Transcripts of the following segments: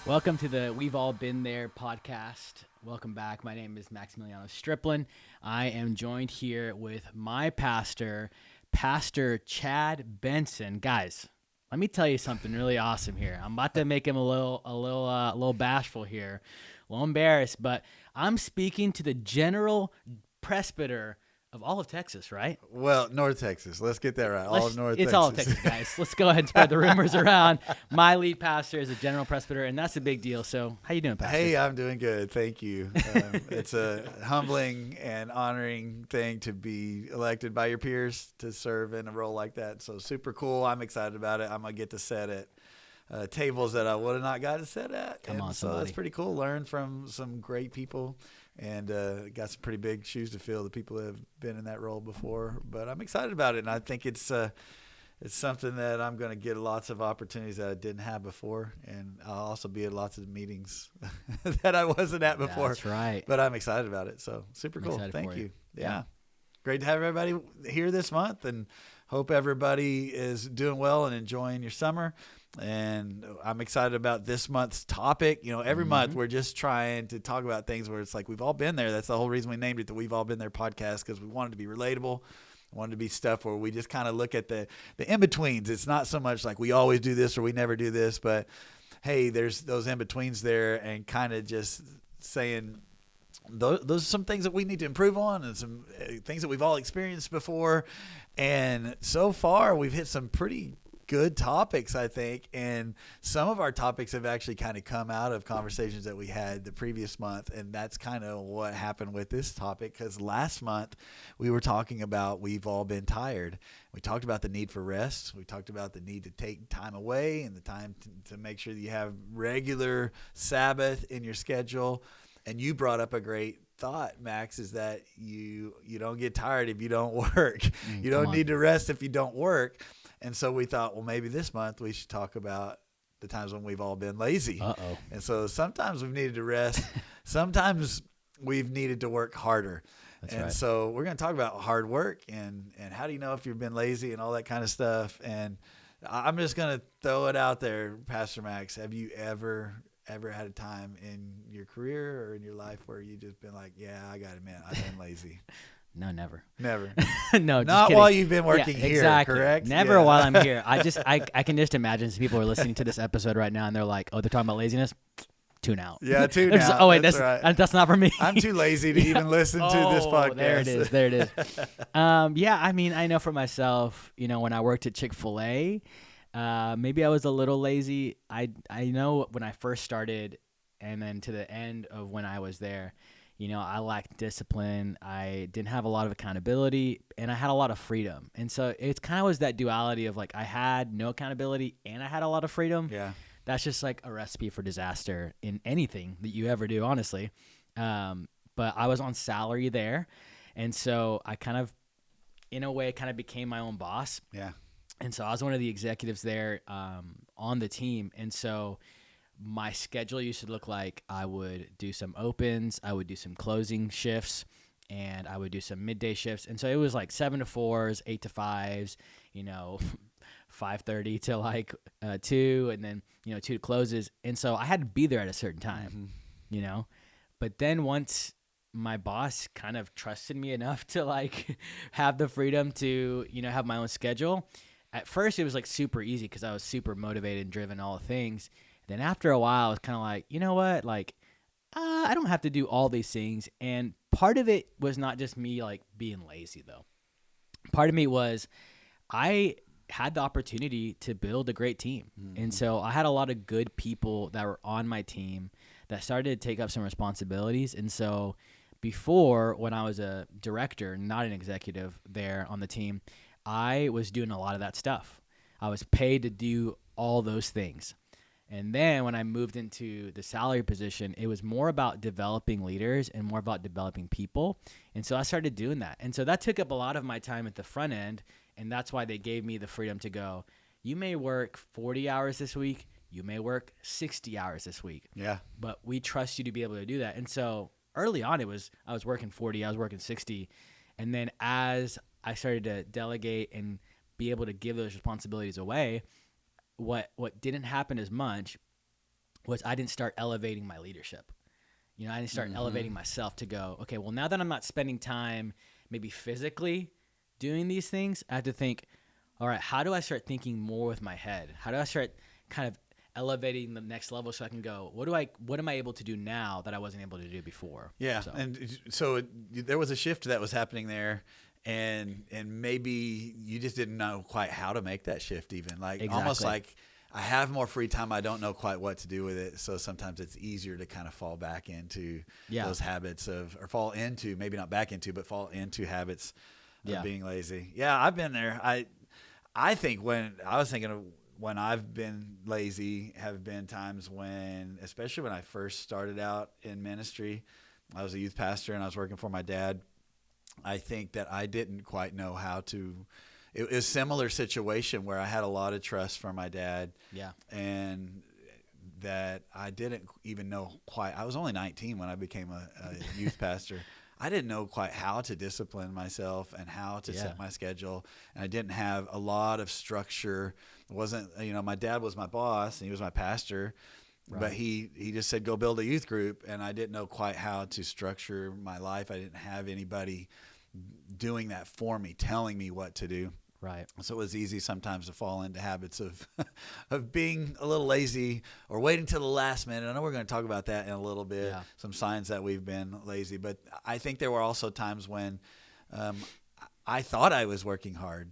Welcome to the We've All Been There podcast. Welcome back. My name is Maximiliano Striplin. I am joined here with my pastor, Pastor Chad Benson. Guys, let me tell you something really awesome here. I'm about to make him a little bashful here, a little embarrassed, but I'm speaking to the general presbyter of all of Texas, right? Well, North Texas. Let's get that right. All of North Texas. It's all of Texas, guys. Let's go ahead and spread the rumors around. My lead pastor is a general presbyter, and that's a big deal. So how you doing, Pastor? Hey, I'm doing good. Thank you. It's a humbling and honoring thing to be elected by your peers to serve in a role like that. So super cool. I'm excited about it. I'm going to get to sit at tables that I would have not got to sit at. Come on, so somebody. that's pretty cool. Learn from some great people. And got some pretty big shoes to fill, the people that have been in that role before. But I'm excited about it, and I think it's something that I'm going to get lots of opportunities that I didn't have before, and I'll also be at lots of meetings that I wasn't at before. That's right. But I'm excited about it, so super cool. Thank you. Yeah. Great to have everybody here this month, and hope everybody is doing well and enjoying your summer. And I'm excited about this month's topic. You know, every month we're just trying to talk about things where it's like we've all been there. That's the whole reason we named it the We've All Been There podcast, because we wanted to be relatable. Wanted to be stuff where we just kind of look at the in-betweens. It's not so much like we always do this or we never do this, but hey, there's those in-betweens there, and kind of just saying those are some things that we need to improve on, and some things that we've all experienced before. And so far we've hit some pretty good topics, I think, and some of our topics have actually kind of come out of conversations that we had the previous month, and that's kind of what happened with this topic, because last month we were talking about we've all been tired. We talked about the need for rest. We talked about the need to take time away and the time to make sure that you have regular Sabbath in your schedule. And you brought up a great thought, Max, is that you don't get tired if you don't work. You don't need to rest if you don't work. And so we thought, well, maybe this month we should talk about the times when we've all been lazy. Uh-oh. And so sometimes we've needed to rest. Sometimes we've needed to work harder. That's and right. So we're going to talk about hard work and how do you know if you've been lazy and all that kind of stuff. And I'm just going to throw it out there, Pastor Max. Have you ever had a time in your career or in your life where you just been like, yeah, I got to admit, I've been lazy? No, never. Never. No, just Not kidding. while you've been working here, exactly. correct? Never Yeah. while I'm here. I can just imagine some people are listening to this episode right now and they're like, oh, they're talking about laziness? Tune out. Yeah, tune They're just, out. oh, wait, That's right. that's not for me. I'm too lazy to even listen to this podcast. There it is. Yeah, I mean, I know for myself, when I worked at Chick-fil-A, maybe I was a little lazy. I know when I first started and then to the end of when I was there, I lacked discipline. I didn't have a lot of accountability, and I had a lot of freedom. And so it kind of was that duality of like I had no accountability and I had a lot of freedom. Yeah. That's just like a recipe for disaster in anything that you ever do, honestly. But I was on salary there, and so I kind of, in a way, kind of became my own boss. Yeah. And so I was one of the executives there on the team, and so my schedule used to look like I would do some opens, I would do some closing shifts, and I would do some midday shifts. And so it was like 7 to 4s, 8 to 5s, 5:30 to like 2, and then 2 to closes. And so I had to be there at a certain time, But then once my boss kind of trusted me enough to like have the freedom to have my own schedule. At first it was like super easy because I was super motivated and driven, all the things. Then after a while, I was kind of like, you know what? Like, I don't have to do all these things. And part of it was not just me like being lazy, though. Part of me was I had the opportunity to build a great team. And so I had a lot of good people that were on my team that started to take up some responsibilities. And so before, when I was a director, not an executive there on the team, I was doing a lot of that stuff. I was paid to do all those things. And then when I moved into the salary position, it was more about developing leaders and more about developing people. And so I started doing that. And so that took up a lot of my time at the front end. And that's why they gave me the freedom to go, you may work 40 hours this week. You may work 60 hours this week. Yeah. But we trust you to be able to do that. And so early on, I was working 40, I was working 60. And then as I started to delegate and be able to give those responsibilities away, what didn't happen as much was I didn't start elevating my leadership. You know, I didn't start elevating myself to go, okay, well, now that I'm not spending time maybe physically doing these things, I have to think, all right, how do I start thinking more with my head? How do I start kind of elevating the next level so I can go, what am I able to do now that I wasn't able to do before? Yeah. And so there was a shift that was happening there, and maybe you just didn't know quite how to make that shift, even almost like I have more free time. I don't know quite what to do with it. So sometimes it's easier to kind of fall back into those habits or fall into, maybe not back into, but fall into habits of being lazy. Yeah. I've been there. I think when I've been lazy have been times when, especially when I first started out in ministry, I was a youth pastor and I was working for my dad. I think that I didn't quite know how to. It was a similar situation where I had a lot of trust for my dad. Yeah. And that I didn't even know quite. I was only 19 when I became a youth pastor. I didn't know quite how to discipline myself and how to set my schedule. And I didn't have a lot of structure. It wasn't, my dad was my boss and he was my pastor, but he just said, go build a youth group. And I didn't know quite how to structure my life. I didn't have anybody doing that for me, telling me what to do. Right. So it was easy sometimes to fall into habits of being a little lazy or waiting till the last minute. I know we're going to talk about that in a little bit, some signs that we've been lazy. But I think there were also times when I thought I was working hard.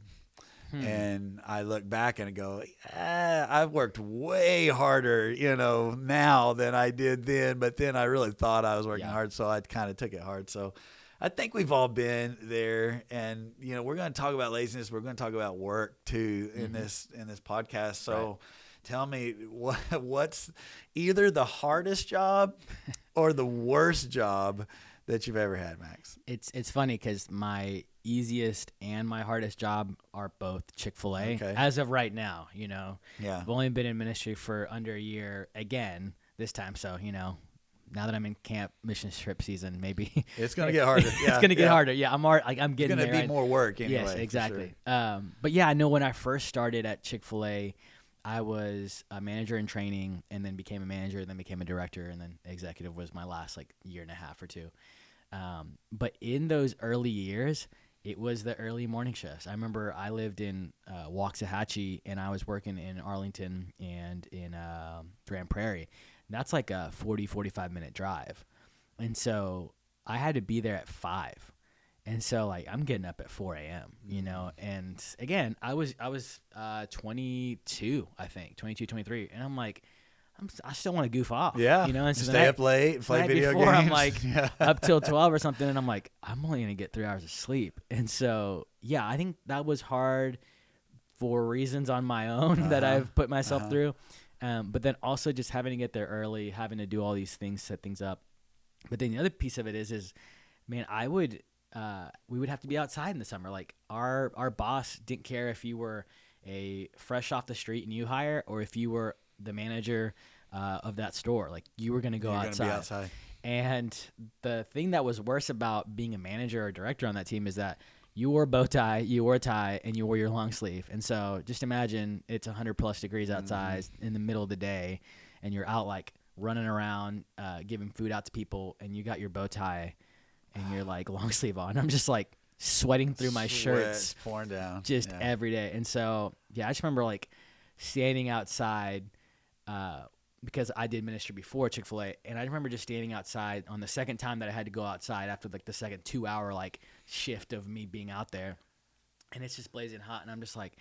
And I look back and I go, I've worked way harder, now than I did then. But then I really thought I was working hard, so I kind of took it hard. So I think we've all been there, and we're going to talk about laziness. We're going to talk about work too in this podcast. So, tell me what's either the hardest job or the worst job that you've ever had, Max? It's funny because my easiest and my hardest job are both Chick-fil-A as of right now. Yeah, I've only been in ministry for under a year again this time, so now that I'm in camp mission trip season, maybe it's going to get harder. Yeah, it's going to get harder. Yeah, I'm getting there. It's going to be more work anyway. Yes, exactly. Sure. But yeah, I know when I first started at Chick-fil-A, I was a manager in training and then became a manager and then became a director and then executive was my last year and a half or two. But in those early years, it was the early morning shifts. I remember I lived in Waxahachie and I was working in Arlington and in Grand Prairie. That's like a 45 minute drive. And so I had to be there at 5. And so I'm getting up at 4 a.m., and again, I was 22, I think 22, 23. And I'm like, I still want to goof off. Yeah. And so stay up late, play video games. I'm like up till 12 or something. And I'm like, I'm only going to get 3 hours of sleep. And so, yeah, I think that was hard for reasons on my own that I've put myself through. But then also just having to get there early, having to do all these things, set things up. But then the other piece of it is man, we would have to be outside in the summer. Our boss didn't care if you were a fresh off the street new hire or if you were the manager of that store. You were going to go outside. Be outside. And the thing that was worse about being a manager or director on that team is that you wore a bow tie, you wore a tie, and you wore your long sleeve. And so just imagine it's 100+ degrees outside in the middle of the day, and you're out running around giving food out to people, and you got your bow tie and your long sleeve on. I'm just sweating through my shirts, pouring down, just every day. And so I just remember standing outside because I did ministry before Chick-fil-A, and I remember just standing outside on the second time that I had to go outside after the second 2-hour shift of me being out there, and it's just blazing hot, and I'm just like,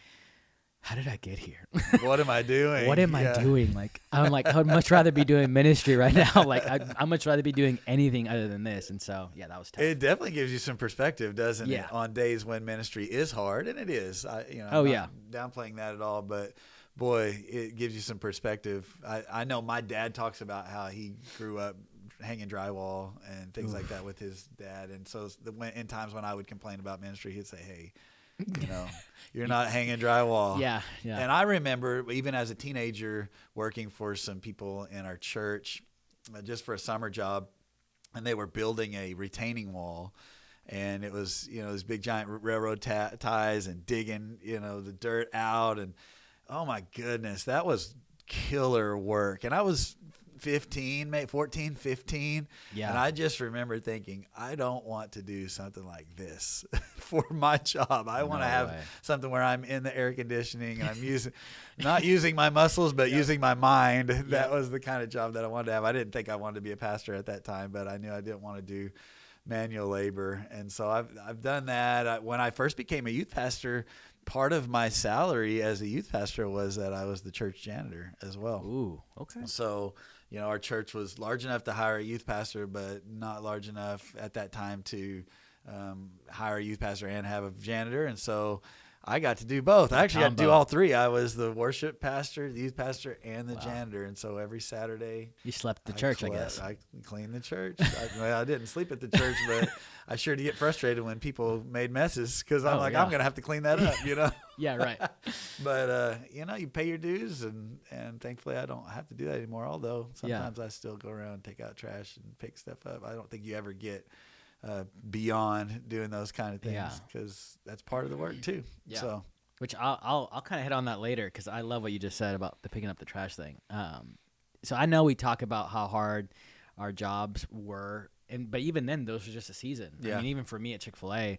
how did I get here? What am I doing? What am I doing? I would much rather be doing ministry right now. I'd much rather be doing anything other than this. And so, yeah, that was tough. It definitely gives you some perspective, doesn't it? On days when ministry is hard, and it is. I'm not downplaying that at all, but boy, it gives you some perspective. I know my dad talks about how he grew up hanging drywall and things like that with his dad. And so in times when I would complain about ministry, he'd say, hey, you're not hanging drywall. Yeah. And I remember even as a teenager working for some people in our church just for a summer job, and they were building a retaining wall. And it was, these big giant railroad ties and digging, the dirt out. And oh my goodness, that was killer work. And I was 15, maybe 14, 15. Yeah. And I just remember thinking, I don't want to do something like this for my job. I want to have something where I'm in the air conditioning and I'm not using my muscles, but using my mind. That was the kind of job that I wanted to have. I didn't think I wanted to be a pastor at that time, but I knew I didn't want to do manual labor. And so I've done that. When I first became a youth pastor, part of my salary as a youth pastor was that I was the church janitor as well. Ooh, okay. So, our church was large enough to hire a youth pastor, but not large enough at that time to hire a youth pastor and have a janitor. And so I got to do both. I actually got to do all three. I was the worship pastor, the youth pastor, and the janitor. And so every Saturday, you slept at the church, I guess. I cleaned the church. I didn't sleep at the church, but I sure did get frustrated when people made messes because I'm I'm going to have to clean that up, Yeah, right. But, you pay your dues, and thankfully I don't have to do that anymore, although sometimes I still go around and take out trash and pick stuff up. I don't think you ever get beyond doing those kind of things because that's part of the work too. Yeah. So, which I'll kind of hit on that later because I love what you just said about the picking up the trash thing. So I know we talk about how hard our jobs were, but even then, those were just a season. Yeah. I mean, even for me at Chick-fil-A,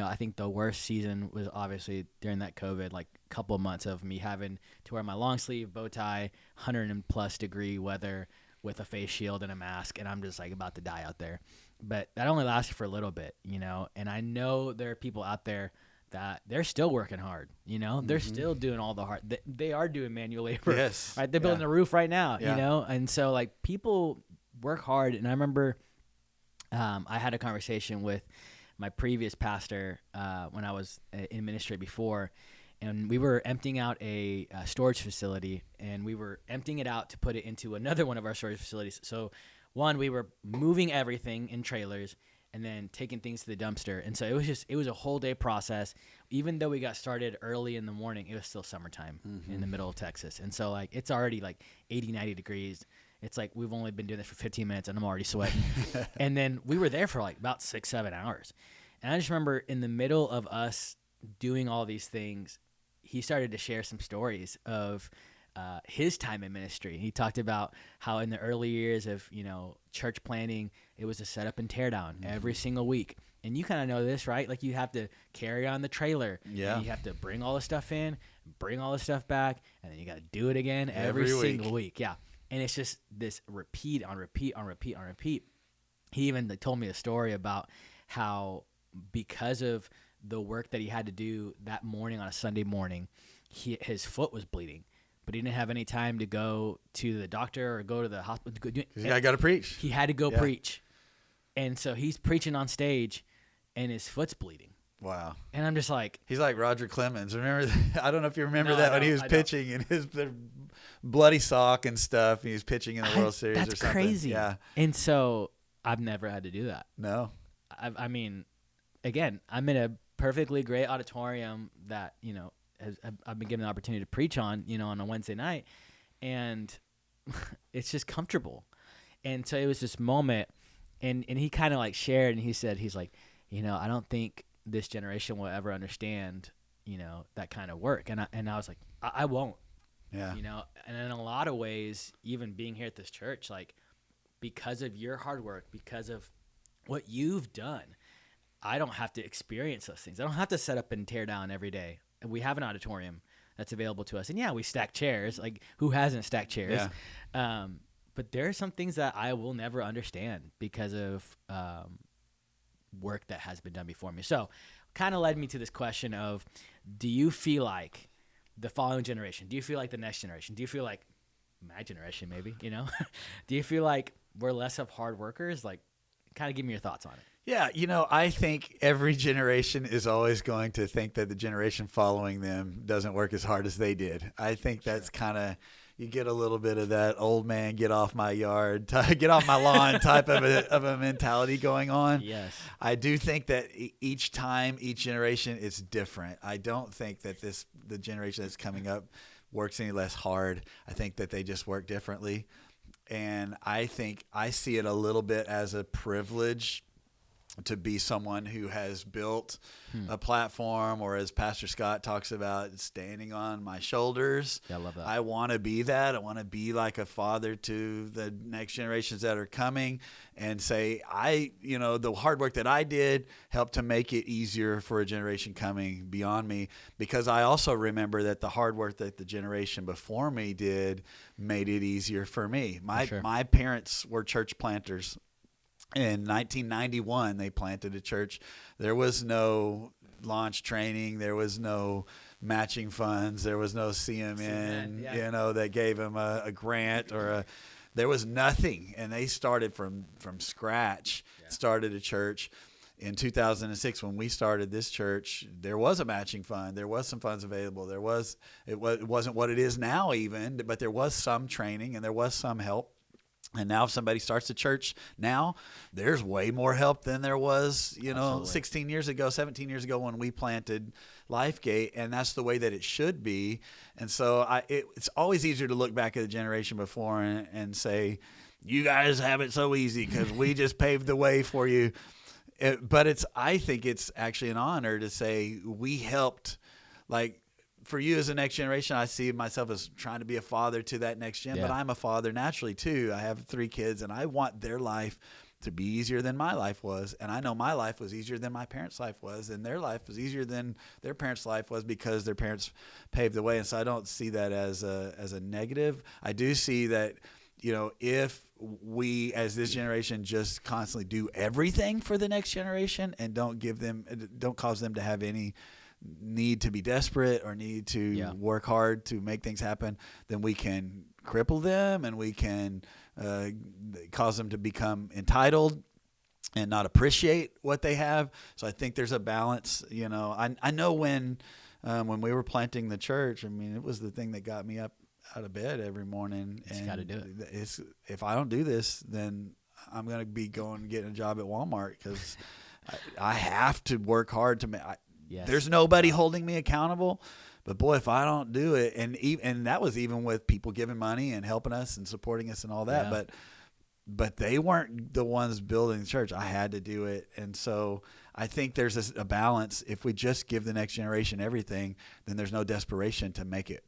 I think the worst season was obviously during that COVID, like couple of months of me having to wear my long sleeve, bow tie, 100+ degree weather with a face shield and a mask, and I'm just like about to die out there. But that only lasted for a little bit, and I know there are people out there that they're still working hard, they're still doing all the hard, they are doing manual labor. Yes. Right. They're building a roof right now, and so like people work hard. And I remember I had a conversation with my previous pastor when I was in ministry before, and we were emptying out a storage facility, and we were emptying it out to put it into another one of our storage facilities. So one, we were moving everything in trailers and then taking things to the dumpster. And so it was a whole day process. Even though we got started early in the morning, it was still summertime in the middle of Texas. And so like, it's already like 80, 90 degrees. It's like, we've only been doing this for 15 minutes and I'm already sweating. And then we were there for like about 6-7 hours. And I just remember in the middle of us doing all these things, he started to share some stories of his time in ministry. He talked about how in the early years of, church planning, it was a set up and tear down every single week. And you kind of know this, right? Like you have to carry on the trailer. Yeah. And you have to bring all the stuff in, bring all the stuff back, and then you got to do it again every single week. Yeah. And it's just this repeat on repeat on repeat on repeat. He even told me a story about how because of the work that he had to do that morning on a Sunday morning, his foot was bleeding. But he didn't have any time to go to the doctor or go to the hospital. He got to preach. He had to go preach. And so he's preaching on stage, and his foot's bleeding. Wow. And I'm just like... He's like Roger Clemens. Remember? I don't know if you remember that when he was pitching in his bloody sock and stuff. And he was pitching in the World Series or something. That's crazy. Yeah. And so I've never had to do that. No. I mean, again, I'm in a perfectly great auditorium that, I've been given the opportunity to preach on, on a Wednesday night, and it's just comfortable. And so it was this moment, and he kind of like shared, and he said, he's like, I don't think this generation will ever understand, that kind of work. And I was like, I won't. Yeah. And in a lot of ways, even being here at this church, like because of your hard work, because of what you've done, I don't have to experience those things. I don't have to set up and tear down every day. We have an auditorium that's available to us. And we stack chairs. Like, who hasn't stacked chairs? Yeah. But there are some things that I will never understand because of work that has been done before me. So kind of led me to this question of, do you feel like the following generation, do you feel like the next generation, do you feel like my generation maybe, do you feel like we're less of hard workers? Like, kind of give me your thoughts on it. Yeah, I think every generation is always going to think that the generation following them doesn't work as hard as they did. I think that's kind of, you get a little bit of that old man, get off my yard, get off my lawn type of a mentality going on. Yes. I do think that each time, each generation is different. I don't think that the generation that's coming up works any less hard. I think that they just work differently. And I think I see it a little bit as a privilege to be someone who has built a platform, or as Pastor Scott talks about, standing on my shoulders. Yeah, I love that. I want to be that. I want to be like a father to the next generations that are coming, and say, the hard work that I did helped to make it easier for a generation coming beyond me, because I also remember that the hard work that the generation before me did made it easier for me. My parents were church planters. In 1991, they planted a church. There was no launch training. There was no matching funds. There was no CMN, that gave them a grant there was nothing. And they started from scratch, started a church. In 2006, when we started this church, there was a matching fund. There was some funds available. It wasn't what it is now even, but there was some training and there was some help. And now if somebody starts a church now, there's way more help than there was, 16 years ago, 17 years ago when we planted LifeGate, and that's the way that it should be. And so it's always easier to look back at the generation before and say, you guys have it so easy because we just paved the way for you. But I think it's actually an honor to say we helped, like, for you as a next generation, I see myself as trying to be a father to that next gen, but I'm a father naturally too. I have 3 kids, and I want their life to be easier than my life was. And I know my life was easier than my parents' life was, and their life was easier than their parents' life was because their parents paved the way. And so I don't see that as a negative. I do see that, if we as this generation just constantly do everything for the next generation and don't cause them to have any need to be desperate or need to work hard to make things happen, then we can cripple them, and we can cause them to become entitled and not appreciate what they have. So I think there's a balance. I know when we were planting the church, it was the thing that got me up out of bed every morning. You got to do it. If I don't do this, then I'm going to be going and getting a job at Walmart, because I have to work hard to make. Yes. There's nobody holding me accountable, but boy, if I don't do it, and that was even with people giving money and helping us and supporting us and all that, but they weren't the ones building the church. I had to do it, and so I think there's a balance. If we just give the next generation everything, then there's no desperation to make it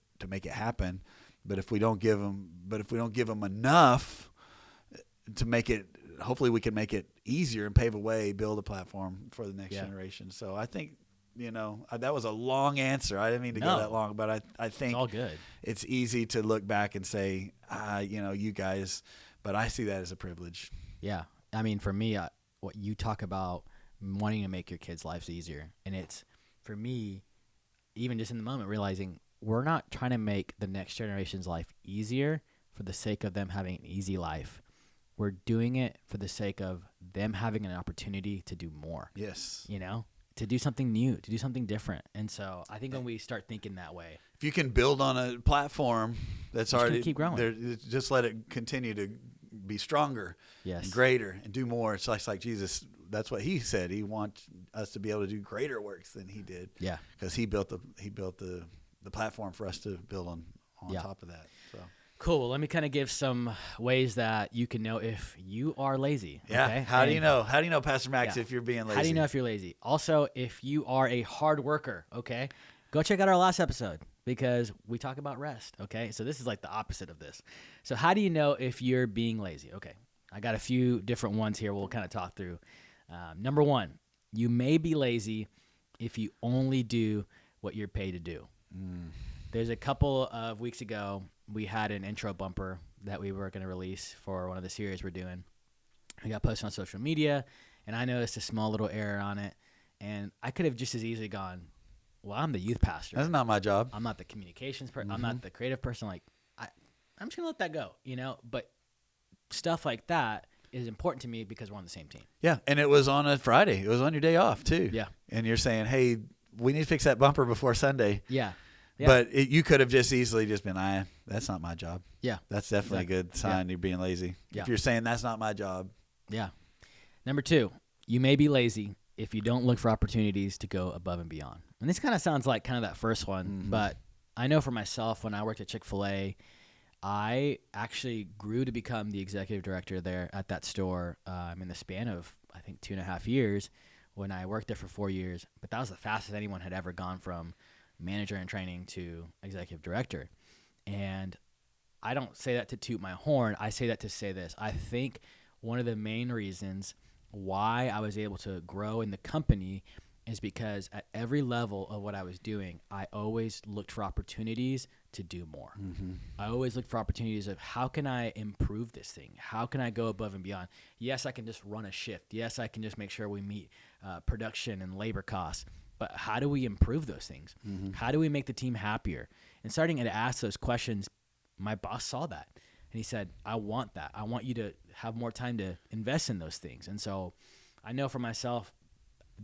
happen. But if we don't give them enough to make it, hopefully we can make it easier and pave a way, build a platform for the next generation. So I think. That was a long answer. I didn't mean to go that long, but I think it's all good. It's easy to look back and say, you guys, but I see that as a privilege. Yeah. For me, what you talk about wanting to make your kids' lives easier. And it's, for me, even just in the moment, realizing we're not trying to make the next generation's life easier for the sake of them having an easy life. We're doing it for the sake of them having an opportunity to do more. Yes. To do something new, to do something different. And so I think when we start thinking that way, if you can build on a platform that's already keep growing, just let it continue to be stronger, and greater, and do more. It's like Jesus. That's what he said. He wants us to be able to do greater works than he did. Yeah, because he built the platform for us to build on top of that. So. Cool. Well, let me kind of give some ways that you can know if you are lazy. Yeah. Okay? How do you know, Pastor Max, if you're being lazy? How do you know if you're lazy? Also, if you are a hard worker, okay, go check out our last episode because we talk about rest, okay? So this is like the opposite of this. So how do you know if you're being lazy? Okay, I got a few different ones here we'll kind of talk through. Number 1, you may be lazy if you only do what you're paid to do. There's a couple of weeks ago, we had an intro bumper that we were going to release for one of the series we're doing. We got posted on social media, and I noticed a small little error on it. And I could have just as easily gone, well, I'm the youth pastor. That's not my job. I'm not the communications person. I'm not the creative person. Like, I'm just going to let that go, But stuff like that is important to me because we're on the same team. Yeah, and it was on a Friday. It was on your day off, too. Yeah. And you're saying, hey, we need to fix that bumper before Sunday. Yeah. But you could have just easily just been, that's not my job. Yeah. That's definitely a good sign you're being lazy. Yeah. If you're saying that's not my job. Yeah. Number 2, you may be lazy if you don't look for opportunities to go above and beyond. And this kind of sounds like kind of that first one, but I know for myself when I worked at Chick-fil-A, I actually grew to become the executive director there at that store in the span of, I think 2.5 years when I worked there for 4 years. But that was the fastest anyone had ever gone from manager in training to executive director. And I don't say that to toot my horn. I say that to say this. I think one of the main reasons why I was able to grow in the company is because at every level of what I was doing, I always looked for opportunities to do more. Mm-hmm. I always looked for opportunities of how can I improve this thing? How can I go above and beyond? Yes, I can just run a shift. Yes, I can just make sure we meet production and labor costs. But how do we improve those things? Mm-hmm. How do we make the team happier? And starting to ask those questions, my boss saw that. And he said, I want that. I want you to have more time to invest in those things. And so I know for myself,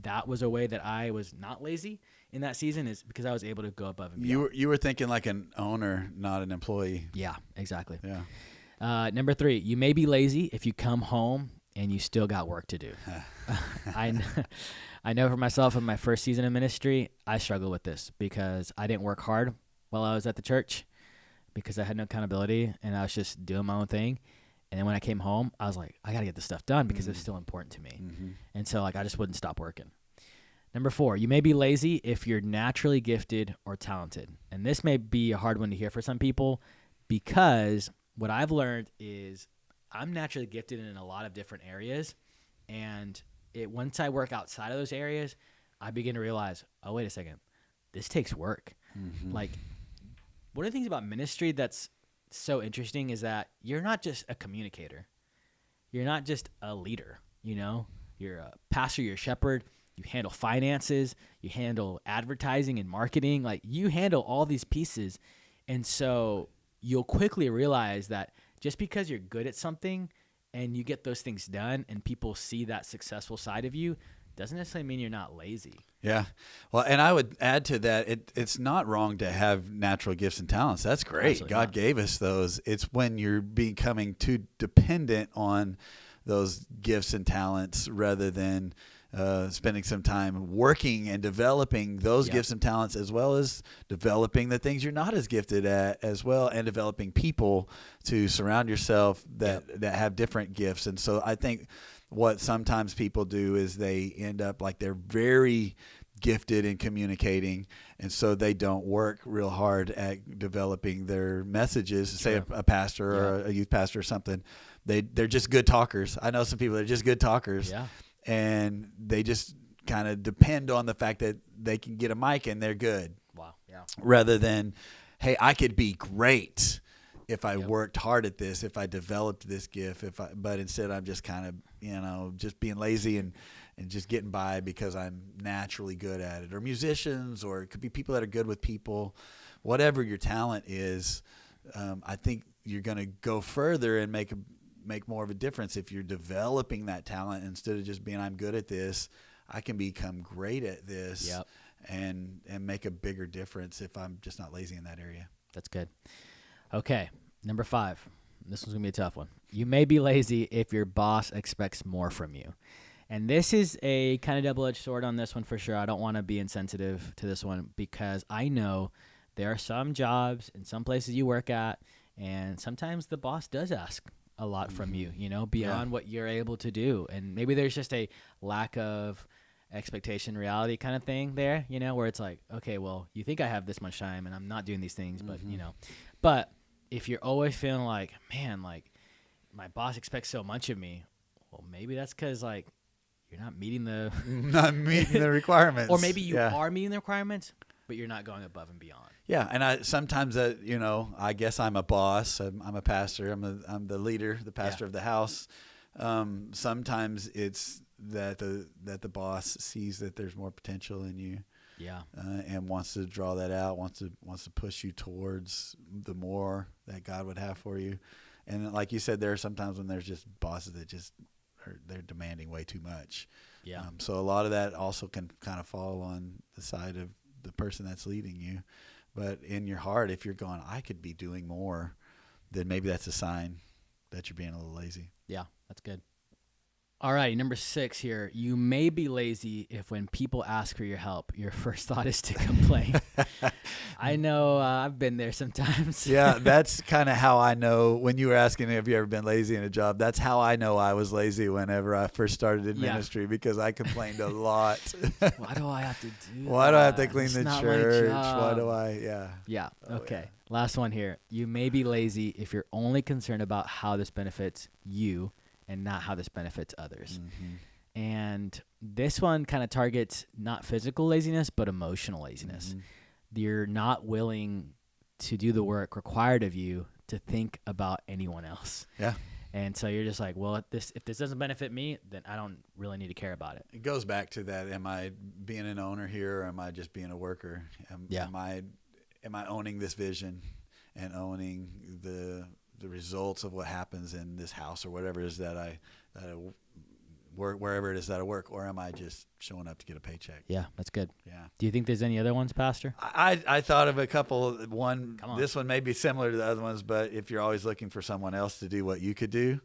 that was a way that I was not lazy in that season, is because I was able to go above and beyond. You were thinking like an owner, not an employee. Yeah, exactly. Yeah. Number 3, you may be lazy if you come home and you still got work to do. I know for myself in my first season of ministry, I struggled with this because I didn't work hard while I was at the church because I had no accountability and I was just doing my own thing. And then when I came home, I was like, I got to get this stuff done because it's still important to me. Mm-hmm. And so I just wouldn't stop working. Number 4, you may be lazy if you're naturally gifted or talented. And this may be a hard one to hear for some people because what I've learned is I'm naturally gifted in a lot of different areas. And once I work outside of those areas, I begin to realize, oh, wait a second, this takes work. Mm-hmm. Like, one of the things about ministry that's so interesting is that you're not just a communicator. You're not just a leader, You're a pastor, you're a shepherd. You handle finances. You handle advertising and marketing. Like, you handle all these pieces. And so you'll quickly realize that just because you're good at something and you get those things done and people see that successful side of you doesn't necessarily mean you're not lazy. Yeah. Well, and I would add to that, it's not wrong to have natural gifts and talents. That's great. Absolutely God gave us those. It's when you're becoming too dependent on those gifts and talents rather than spending some time working and developing those gifts and talents, as well as developing the things you're not as gifted at as well, and developing people to surround yourself that have different gifts. And so I think what sometimes people do is they end up like they're very gifted in communicating, and so they don't work real hard at developing their messages. Say a pastor or a youth pastor or something, they're just good talkers. I know some people that are just good talkers. Yeah. And they just kind of depend on the fact that they can get a mic and they're good. Wow. Yeah. Rather than, hey, I could be great if I worked hard at this, if I developed this gift, but instead I'm just kind of, just being lazy and just getting by because I'm naturally good at it. Or musicians, or it could be people that are good with people. Whatever your talent is, I think you're going to go further and make more of a difference if you're developing that talent instead of just being, I'm good at this. I can become great at this and make a bigger difference if I'm just not lazy in that area. That's good. Okay, number 5. This one's going to be a tough one. You may be lazy if your boss expects more from you. And this is a kind of double-edged sword on this one for sure. I don't want to be insensitive to this one because I know there are some jobs and some places you work at, and sometimes the boss does ask a lot from you, beyond what you're able to do. And maybe there's just a lack of expectation reality kind of thing there, where it's like, okay, well, you think I have this much time and I'm not doing these things, but if you're always feeling like, man, like my boss expects so much of me, well, maybe that's because like you're not meeting the requirements, or maybe you are meeting the requirements, but you're not going above and beyond. Yeah, and I sometimes I guess I'm a boss. I'm a pastor. I'm the leader, the pastor of the house. Sometimes it's that the boss sees that there's more potential in you. Yeah. And wants to draw that out. Wants to push you towards the more that God would have for you. And like you said, there are sometimes when there's just bosses that they're demanding way too much. Yeah. So a lot of that also can kind of fall on the side of the person that's leading you. But in your heart, if you're going, I could be doing more, then maybe that's a sign that you're being a little lazy. Yeah, that's good. All right, number 6 here. You may be lazy if when people ask for your help, your first thought is to complain. I know I've been there sometimes. Yeah, that's kind of how I know. When you were asking have you ever been lazy in a job, that's how I know I was lazy whenever I first started in ministry, because I complained a lot. Why do I have to do Why do I have to clean It's the not my church? job. Why do I? Yeah. Yeah. Oh, Okay. Last one here. You may be lazy if you're only concerned about how this benefits you and not how this benefits others. Mm-hmm. And this one kind of targets not physical laziness, but emotional laziness. Mm-hmm. You're not willing to do the work required of you to think about anyone else. Yeah. And so you're just like, well, if this doesn't benefit me, then I don't really need to care about it. It goes back to that. Am I being an owner here, or am I just being a worker? Am I owning this vision and owning the results of what happens in this house or whatever it is that I work, wherever it is that I work, or am I just showing up to get a paycheck? Yeah, that's good. Yeah. Do you think there's any other ones, Pastor? I thought of a couple. One, Come on. This one may be similar to the other ones, but if you're always looking for someone else to do what you could do,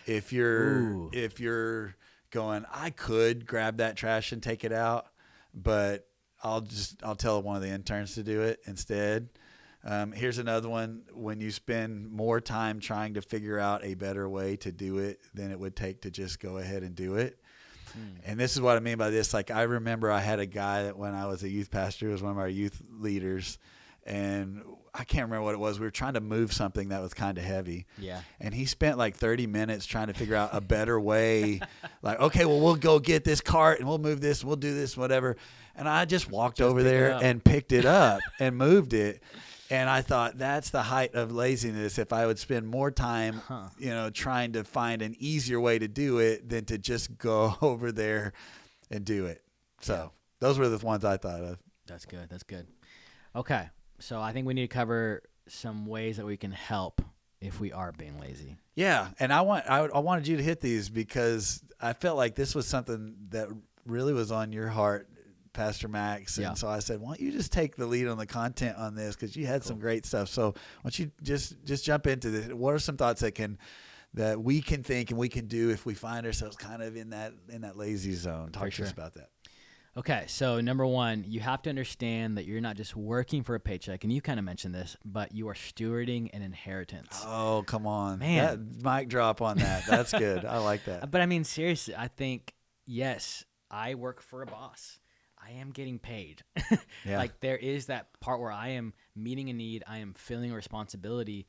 if you're going, I could grab that trash and take it out, but I'll tell one of the interns to do it instead. Here's another one. When you spend more time trying to figure out a better way to do it than it would take to just go ahead and do it. And this is what I mean by this. Like, I remember I had a guy that when I was a youth pastor, was one of our youth leaders, and I can't remember what it was. We were trying to move something that was kind of heavy. Yeah. And he spent like 30 minutes trying to figure out a better way. Like, okay, well, we'll go get this cart and we'll move this, we'll do this, whatever. And I just walked over there and picked it up and moved it. And I thought that's the height of laziness. If I would spend more time, trying to find an easier way to do it than to just go over there and do it. So those were the ones I thought of. That's good. That's good. Okay. So I think we need to cover some ways that we can help if we are being lazy. Yeah. And I wanted you to hit these because I felt like this was something that really was on your heart, Pastor Max. And so I said, why don't you just take the lead on the content on this, because you had some great stuff. So why don't you just jump into this? What are some thoughts that we can think and we can do if we find ourselves kind of in that lazy zone? Talk to us about that. Okay, so number 1, you have to understand that you're not just working for a paycheck, and you kind of mentioned this, but you are stewarding an inheritance. Oh, come on. Man. Mic drop on that. That's good. I like that. But I mean, seriously, I think, yes, I work for a boss. I am getting paid. Like, there is that part where I am meeting a need, I am filling a responsibility.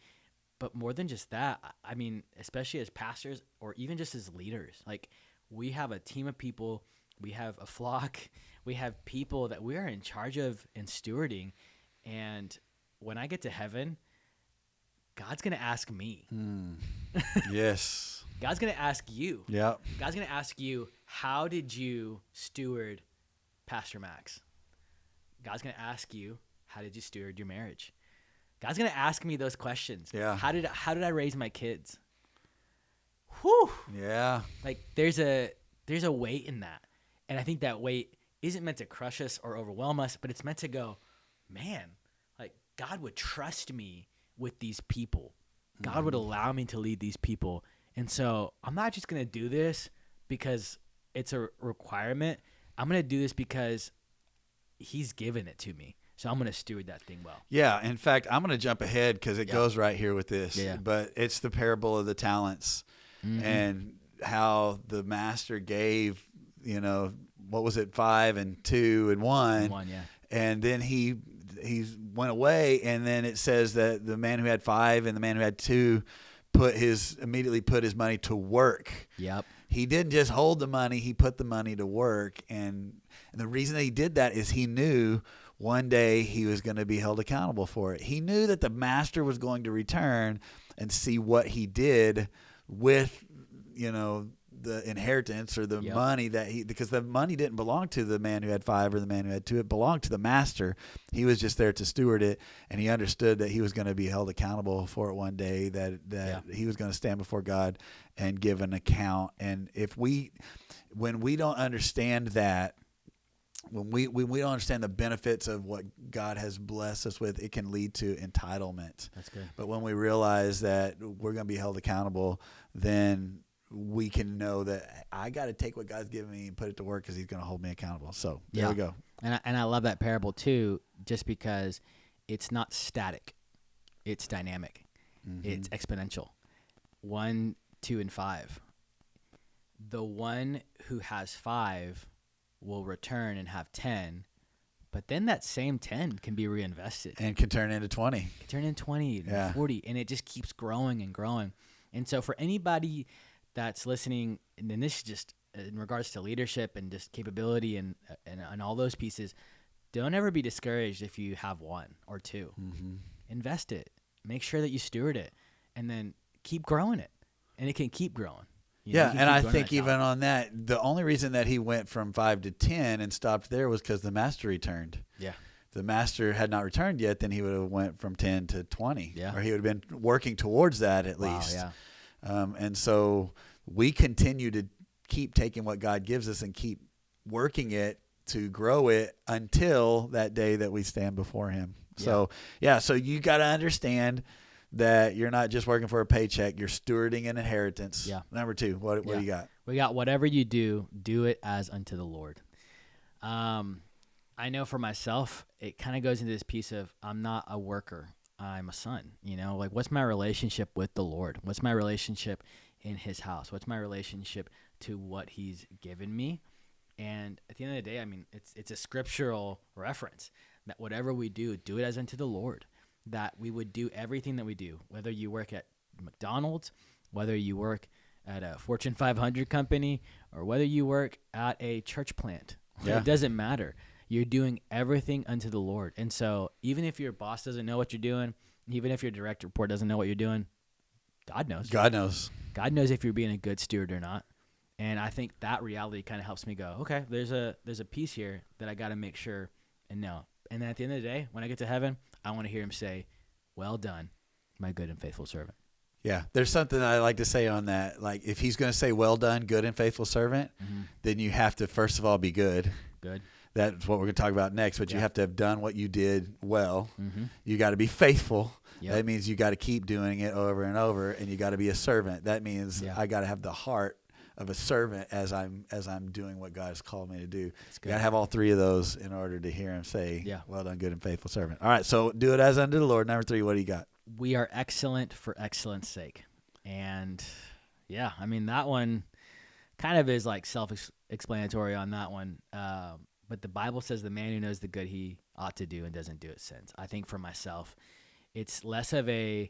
But more than just that, I mean, especially as pastors or even just as leaders, like, we have a team of people, we have a flock, we have people that we are in charge of and stewarding. And when I get to heaven, God's going to ask me. Yes. God's going to ask you. Yeah. God's going to ask you, how did you steward Pastor Max? God's going to ask you, how did you steward your marriage? God's going to ask me those questions. Yeah. How did I raise my kids? Whew. Yeah. Like, there's a weight in that. And I think that weight isn't meant to crush us or overwhelm us, but it's meant to go, man, like, God would trust me with these people. God would allow me to lead these people. And so I'm not just going to do this because it's a requirement. I'm going to do this because he's given it to me. So I'm going to steward that thing well. Yeah. In fact, I'm going to jump ahead because it goes right here with this. Yeah. But it's the parable of the talents and how the master gave, what was it, 5 and 2 and 1. And then he went away, and then it says that the man who had 5 and the man who had 2 immediately put his money to work. Yep. He didn't just hold the money, he put the money to work. And the reason that he did that is he knew one day he was going to be held accountable for it. He knew that the master was going to return and see what he did with, the inheritance or the money because the money didn't belong to the man who had 5 or the man who had 2. It belonged to the master. He was just there to steward it, and he understood that he was going to be held accountable for it one day, that he was going to stand before God and give an account. And when we don't understand that, when we don't understand the benefits of what God has blessed us with, it can lead to entitlement. That's good. But when we realize that we're going to be held accountable, then we can know that I got to take what God's given me and put it to work because he's going to hold me accountable. So there we go. And I love that parable too, just because it's not static. It's dynamic. Mm-hmm. It's exponential. 1, 2, and 5. The one who has 5 will return and have 10, but then that same 10 can be reinvested. And can turn into 20. Can turn into 20 and 40, and it just keeps growing and growing. And so for anybody that's listening, and then this is just in regards to leadership and just capability and all those pieces, don't ever be discouraged if you have 1 or 2. Mm-hmm. Invest it. Make sure that you steward it, and then keep growing it, and it can keep growing. And I think even on that, the only reason that he went from 5 to 10 and stopped there was because the master returned. Yeah. If the master had not returned yet, then he would have went from 10 to 20. Yeah. Or he would have been working towards that at least. Yeah. And so we continue to keep taking what God gives us and keep working it to grow it until that day that we stand before him. So, so you got to understand that you're not just working for a paycheck, you're stewarding an inheritance. Yeah. Number 2, what do you got? We got whatever you do, do it as unto the Lord. I know for myself, it kind of goes into this piece of I'm not a worker, I'm a son. Like what's my relationship with the Lord? What's my relationship in his house? What's my relationship to what he's given me? And at the end of the day, I mean, it's a scriptural reference that whatever we do it as unto the Lord. That we would do everything that we do, whether you work at McDonald's, whether you work at a Fortune 500 company, or whether you work at a church plant. It doesn't matter. You're doing everything unto the Lord. And so even if your boss doesn't know what you're doing, even if your direct report doesn't know what you're doing, God knows. God knows. God knows if you're being a good steward or not. And I think that reality kind of helps me go, okay, there's a piece here that I got to make sure and know. And then at the end of the day, when I get to heaven, I want to hear him say, well done, my good and faithful servant. Yeah, there's something I like to say on that. Like if he's going to say, well done, good and faithful servant, then you have to, first of all, be good. Good. That's what we're going to talk about next, but you have to have done what you did well. Mm-hmm. You got to be faithful. Yep. That means you got to keep doing it over and over, and you got to be a servant. That means I got to have the heart of a servant as I'm doing what God has called me to do. You got to have all 3 of those in order to hear him say, well done, good and faithful servant. All right, so do it as unto the Lord. Number 3, what do you got? We are excellent for excellence sake. And I mean, that one kind of is like self-explanatory on that one. But the Bible says the man who knows the good he ought to do and doesn't do it sins. I think for myself, it's less of a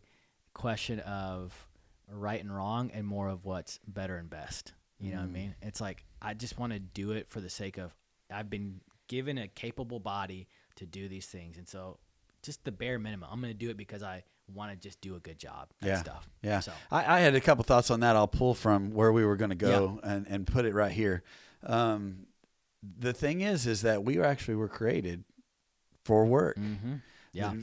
question of right and wrong and more of what's better and best. You know what I mean? It's like I just want to do it for the sake of I've been given a capable body to do these things. And so just the bare minimum. I'm going to do it because I want to just do a good job and stuff. Yeah. So. I had a couple thoughts on that. I'll pull from where we were going to go and put it right here. The thing is that we were created for work. Mm-hmm. Yeah.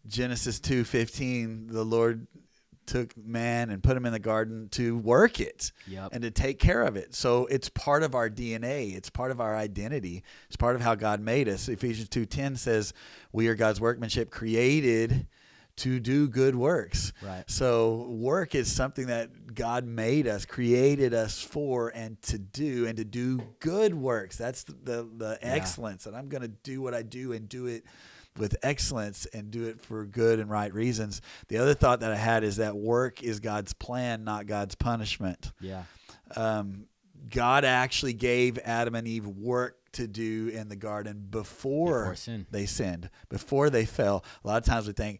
Genesis 2:15, the Lord took man and put him in the garden to work it and to take care of it. So it's part of our DNA. It's part of our identity. It's part of how God made us. Ephesians 2:10 says we are God's workmanship created to do good works. Right. So work is something that God made us, created us for and to do good works. That's the excellence. And I'm going to do what I do and do it with excellence and do it for good and right reasons. The other thought that I had is that work is God's plan, not God's punishment. Yeah. God actually gave Adam and Eve work to do in the garden before they sinned, before they fell. A lot of times we think,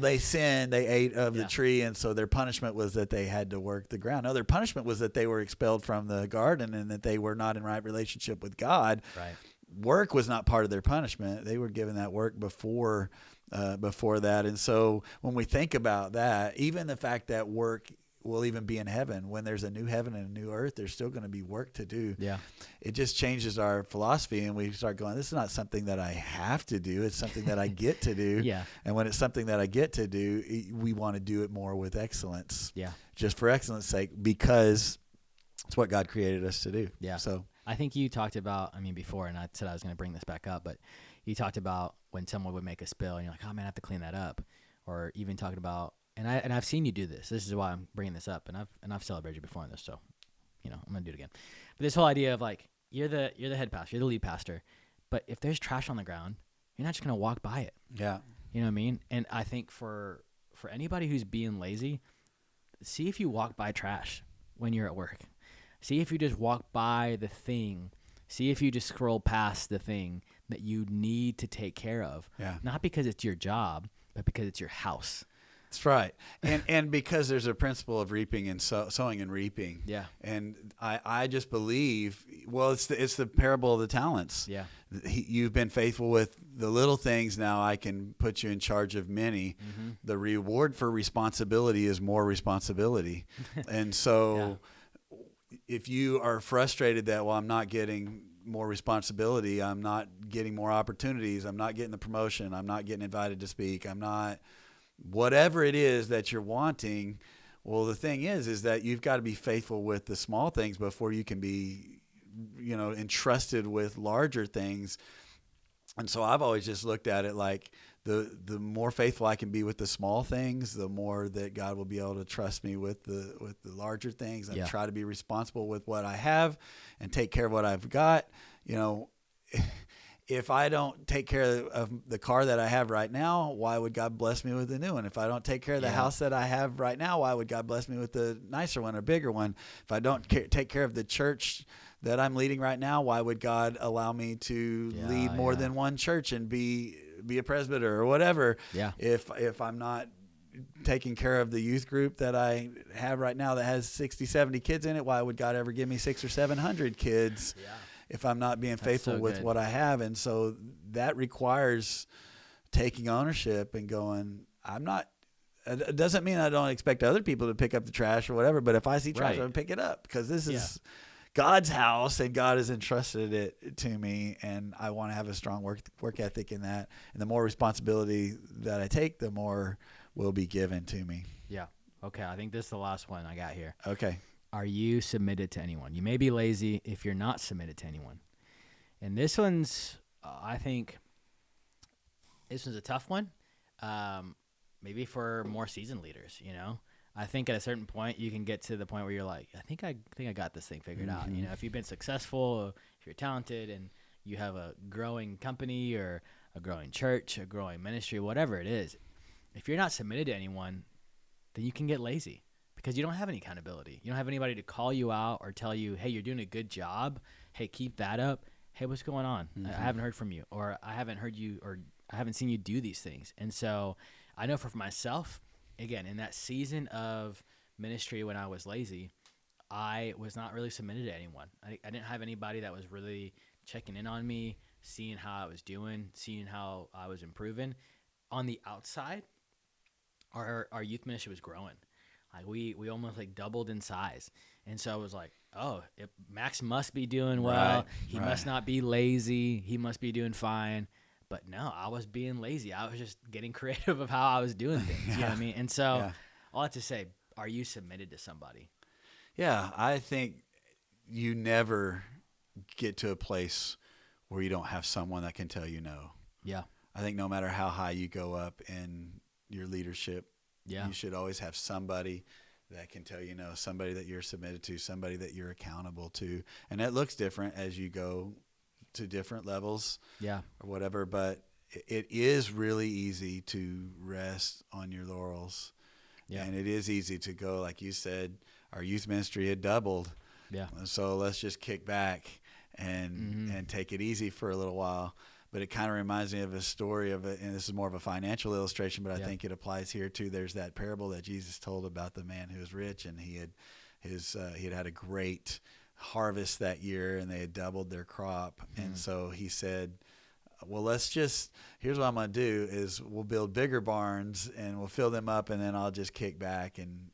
they sinned, they ate of the tree, and so their punishment was that they had to work the ground. No, their punishment was that they were expelled from the garden and that they were not in right relationship with God. Right. Work was not part of their punishment. They were given that work before that. And so when we think about that, even the fact that work will even be in heaven, when there's a new heaven and a new earth, there's still going to be work to do. Yeah. It just changes our philosophy, and we start going, this is not something that I have to do. It's something that I get to do. Yeah. And when it's something that I get to do, we want to do it more with excellence. Yeah. Just for excellence sake, because it's what God created us to do. Yeah. So I think you talked about, before, and I said I was going to bring this back up, but you talked about when someone would make a spill and you're like, oh man, I have to clean that up. Or even talking about and I've seen you do this. This is why I'm bringing this up, and I've celebrated you before on this, so I'm gonna do it again. But this whole idea of like you're the head pastor, you're the lead pastor, but if there's trash on the ground, you're not just gonna walk by it. Yeah. You know what I mean? And I think for anybody who's being lazy, see if you walk by trash when you're at work. See if you just walk by the thing. See if you just scroll past the thing that you need to take care of. Yeah. Not because it's your job, but because it's your house. That's right. And because there's a principle of reaping and sowing and reaping. Yeah. And I just believe, well, it's the parable of the talents. Yeah. You've been faithful with the little things. Now I can put you in charge of many. Mm-hmm. The reward for responsibility is more responsibility. And so if you are frustrated that, well, I'm not getting more responsibility, I'm not getting more opportunities, I'm not getting the promotion, I'm not getting invited to speak, I'm not, whatever it is that you're wanting, well, the thing is that you've got to be faithful with the small things before you can be, entrusted with larger things. And so I've always just looked at it like the more faithful I can be with the small things, the more that God will be able to trust me with the larger things, and try to be responsible with what I have and take care of what I've got. If I don't take care of the car that I have right now, why would God bless me with a new one? If I don't take care of the house that I have right now, why would God bless me with a nicer one or bigger one? If I don't take care of the church that I'm leading right now, why would God allow me to lead more than one church and be a presbyter or whatever? Yeah. If I'm not taking care of the youth group that I have right now that has 60, 70 kids in it, why would God ever give me 600 or 700 kids? Yeah. If I'm not being faithful with what I have. And so that requires taking ownership and going, it doesn't mean I don't expect other people to pick up the trash or whatever, but if I see trash, I'm going to pick it up because this is God's house and God has entrusted it to me, and I want to have a strong work ethic in that. And the more responsibility that I take, the more will be given to me. Yeah. Okay. I think this is the last one I got here. Okay. Are you submitted to anyone? You may be lazy if you're not submitted to anyone. And this one's, I think, this one's a tough one. Maybe for more seasoned leaders, I think at a certain point you can get to the point where you're like, I think I got this thing figured out. If you've been successful, if you're talented, and you have a growing company or a growing church, a growing ministry, whatever it is, if you're not submitted to anyone, then you can get lazy. Because you don't have any accountability. You don't have anybody to call you out or tell you, hey, you're doing a good job. Hey, keep that up. Hey, what's going on? I haven't heard from you, or I haven't heard you, or I haven't seen you do these things. And so I know for myself, again, in that season of ministry when I was lazy, I was not really submitted to anyone. I didn't have anybody that was really checking in on me, seeing how I was doing, seeing how I was improving. On the outside, our youth ministry was growing. Like we almost doubled in size. And so I was like, oh, Max must be doing well. Right, he must not be lazy. He must be doing fine. But no, I was being lazy. I was just getting creative of how I was doing things. You know what I mean? And so I'll have to say, are you submitted to somebody? Yeah, I think you never get to a place where you don't have someone that can tell you no. Yeah. I think no matter how high you go up in your leadership, you should always have somebody that can tell you no, somebody that you're submitted to, somebody that you're accountable to. And that looks different as you go to different levels or whatever. But it is really easy to rest on your laurels. Yeah. And it is easy to go, like you said, our youth ministry had doubled. Yeah. So let's just kick back and take it easy for a little while. But it kind of reminds me of a story and this is more of a financial illustration, but I think it applies here too. There's that parable that Jesus told about the man who was rich, and he had a great harvest that year, and they had doubled their crop. And so he said, well, here's what I'm going to do is we'll build bigger barns and we'll fill them up, and then I'll just kick back and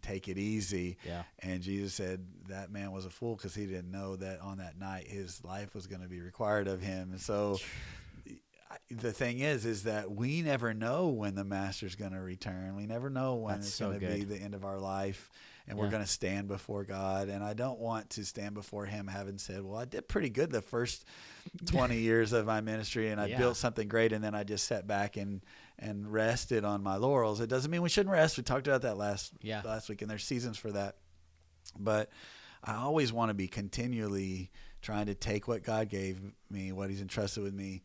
take it easy. Yeah. And Jesus said that man was a fool because he didn't know that on that night his life was going to be required of him. And so the thing is that we never know when the master's going to return. We never know when it's going to be the end of our life. and we're going to stand before God. And I don't want to stand before him having said, well, I did pretty good the first 20 years of my ministry, and I built something great, and then I just sat back and rested on my laurels. It doesn't mean we shouldn't rest. We talked about that last week, and there's seasons for that. But I always want to be continually trying to take what God gave me, what he's entrusted with me,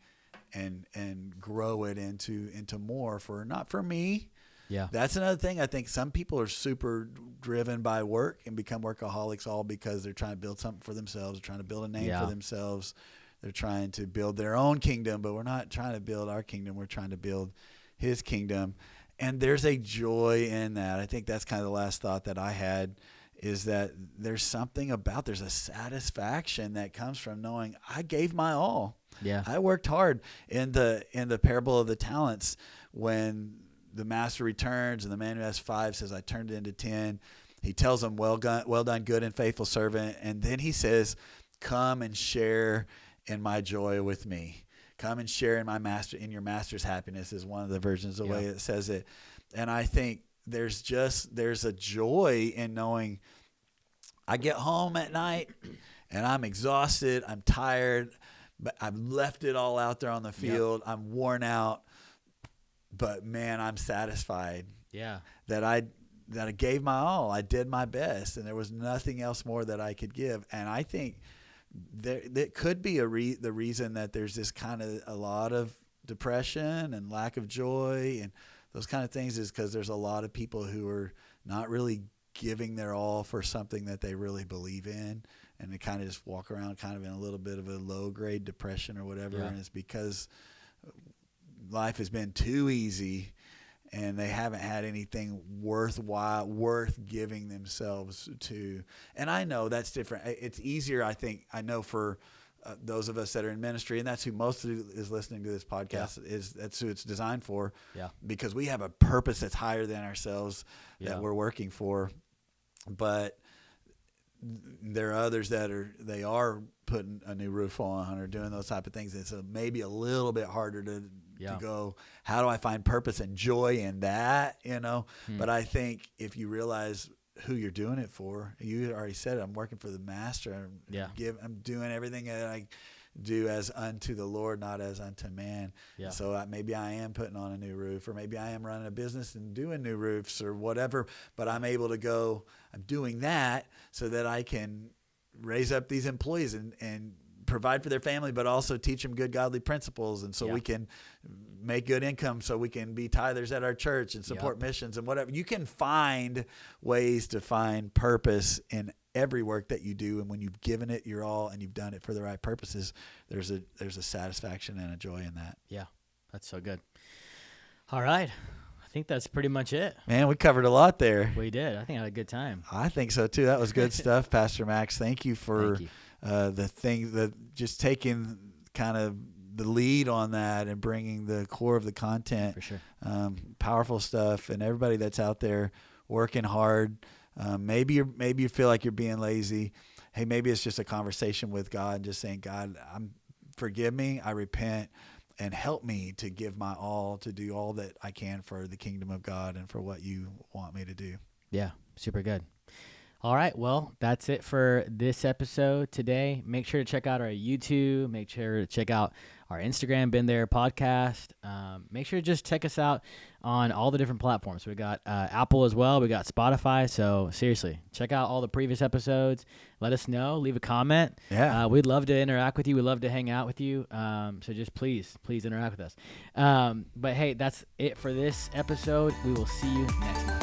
and grow it into more not for me. Yeah. That's another thing. I think some people are super driven by work and become workaholics all because they're trying to build something for themselves. They're trying to build a name for themselves. They're trying to build their own kingdom, but we're not trying to build our kingdom. We're trying to build his kingdom. And there's a joy in that. I think that's kind of the last thought that I had, is that there's a satisfaction that comes from knowing I gave my all. Yeah. I worked hard. In the parable of the talents, when the master returns and the man who has 5 says, I turned it into 10, he tells him, well done, good and faithful servant. And then he says, come and share in my joy with me. Come and share in your master's happiness, is one of the versions of the way it says it. And I think there's a joy in knowing I get home at night and I'm exhausted, I'm tired, but I've left it all out there on the field. I'm worn out, but man, I'm satisfied. Yeah. That I gave my all. I did my best, and there was nothing else more that I could give. And I think that could be the reason that there's this kind of a lot of depression and lack of joy and those kind of things, is because there's a lot of people who are not really giving their all for something that they really believe in, and they kind of just walk around kind of in a little bit of a low grade depression or whatever. And it's because life has been too easy and they haven't had anything worth giving themselves to. And I know that's different. It's easier, I think, for those of us that are in ministry, and that's who most is listening to this podcast, that's who it's designed for, because we have a purpose that's higher than ourselves that we're working for. But there are others that are putting a new roof on or doing those type of things. It's maybe a little bit harder to go, how do I find purpose and joy in that, But I think if you realize who you're doing it for, you already said it, I'm working for the master. I'm doing everything that I do as unto the Lord, not as unto man. Yeah. So maybe I am putting on a new roof, or maybe I am running a business and doing new roofs or whatever, but I'm able to go, I'm doing that so that I can raise up these employees and provide for their family, but also teach them good godly principles. And so we can make good income, so we can be tithers at our church and support missions and whatever. You can find ways to find purpose in every work that you do. And when you've given it your all and you've done it for the right purposes, there's a satisfaction and a joy in that. Yeah. That's so good. All right. I think that's pretty much it. Man, we covered a lot there. We did. I think I had a good time. I think so too. That was good stuff, Pastor Max. Thank you for just taking kind of the lead on that and bringing the core of the content. For sure. Powerful stuff. And everybody that's out there working hard, maybe you feel like you're being lazy. Hey, maybe it's just a conversation with God and just saying, God, forgive me. I repent, and help me to give my all, to do all that I can for the kingdom of God and for what you want me to do. Yeah, super good. All right, well, that's it for this episode today. Make sure to check out our YouTube. Make sure to check out our Instagram, Been There Podcast. Make sure to just check us out on all the different platforms. We got Apple as well. We got Spotify. So seriously, check out all the previous episodes. Let us know. Leave a comment. Yeah, we'd love to interact with you. We'd love to hang out with you. So just please interact with us. But hey, that's it for this episode. We will see you next time.